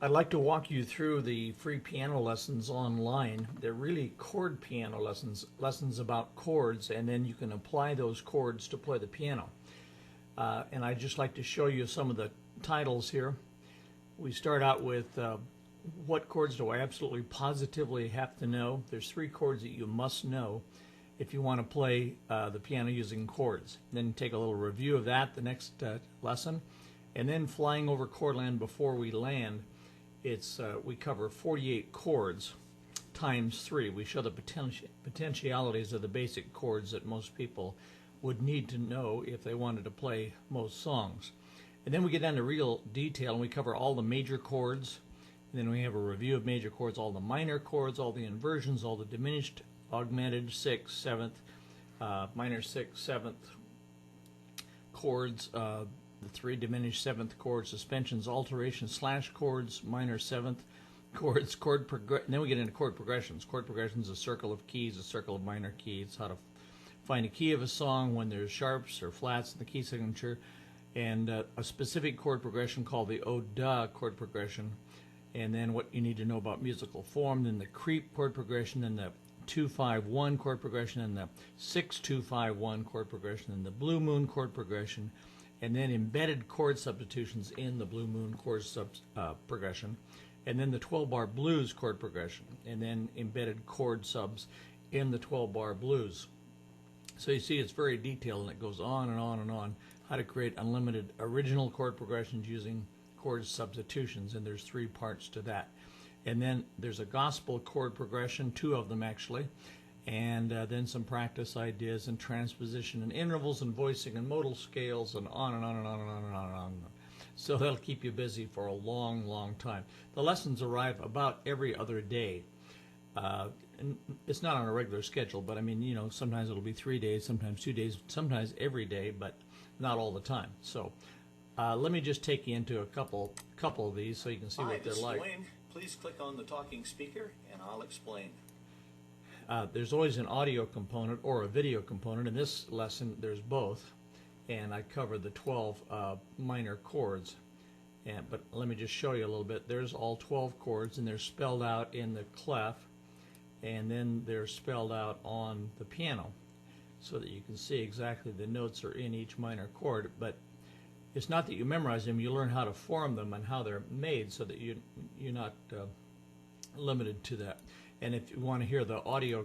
I'd like to walk you through the free piano lessons online. They're really chord piano lessons about chords, and then you can apply those chords to play the piano. And I'd just like to show you some of the titles here. We start out with what chords do I absolutely positively have to know. There's 3 chords that you must know if you want to play the piano using chords. Then take a little review of that the next lesson. And then flying over chordland before we land, we cover 48 chords times 3. We show the potentialities of the basic chords that most people would need to know if they wanted to play most songs. And then we get down to real detail and we cover all the major chords. And then we have a review of major chords, all the minor chords, all the inversions, all the diminished, augmented, 6th, 7th, minor 6th, 7th chords, the 3 diminished 7th chords, suspensions, alterations, slash chords, minor 7th chords, then we get into chord progressions. Chord progressions, a circle of keys, a circle of minor keys, how to find a key of a song when there's sharps or flats in the key signature, and a specific chord progression called the oh-duh chord progression, and then what you need to know about musical form, then the creep chord progression, then the 2-5-1 chord progression, and the 6-2-5-1 chord progression, and the blue moon chord progression, and then embedded chord substitutions in the blue moon chord progression, and then the 12-bar blues chord progression, and then embedded chord subs in the 12-bar blues. So you see it's very detailed and it goes on and on and on, how to create unlimited original chord progressions using chord substitutions, and there's 3 parts to that. And then there's a gospel chord progression, 2 of them actually, and then some practice ideas and transposition and intervals and voicing and modal scales and on and on and on and on and on and on. So that'll keep you busy for a long, long time. The lessons arrive about every other day. And it's not on a regular schedule, but I mean, you know, sometimes it'll be 3 days, sometimes 2 days, sometimes every day, but not all the time. So let me just take you into a couple of these so you can see what they're like. Hi, this is Dwayne. Please click on the talking speaker and I'll explain. There's always an audio component or a video component. In this lesson, there's both, and I cover the 12 minor chords. But let me just show you a little bit. There's all 12 chords, and they're spelled out in the clef, and then they're spelled out on the piano, so that you can see exactly the notes are in each minor chord. But it's not that you memorize them; you learn how to form them and how they're made, so that you're not limited to that. And if you want to hear the audio,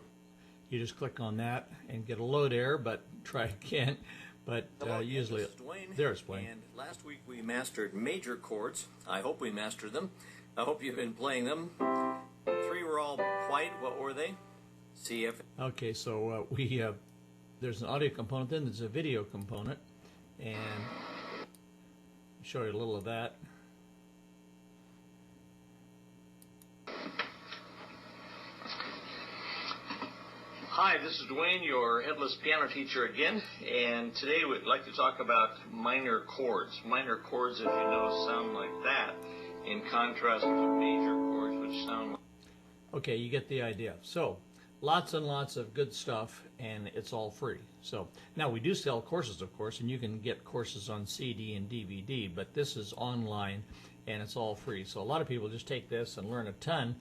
you just click on that and get a load error, but try again. But usually they're explained. And last week we mastered major chords. I hope we mastered them. I hope you've been playing them. 3 were all white. What were they? C, F. Okay, so there's an audio component, then there's a video component, and I'll show you a little of that. Hi, this is Dwayne, your headless piano teacher again, and today we'd like to talk about minor chords. Minor chords, as you know, sound like that, in contrast to major chords, which sound like... Okay, you get the idea. So, lots and lots of good stuff, and it's all free. So, now we do sell courses, of course, and you can get courses on CD and DVD, but this is online, and it's all free. So a lot of people just take this and learn a ton,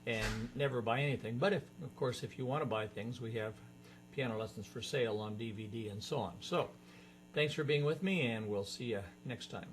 and never buy anything. But of course, if you want to buy things, we have piano lessons for sale on DVD and so on. So, thanks for being with me, and we'll see you next time.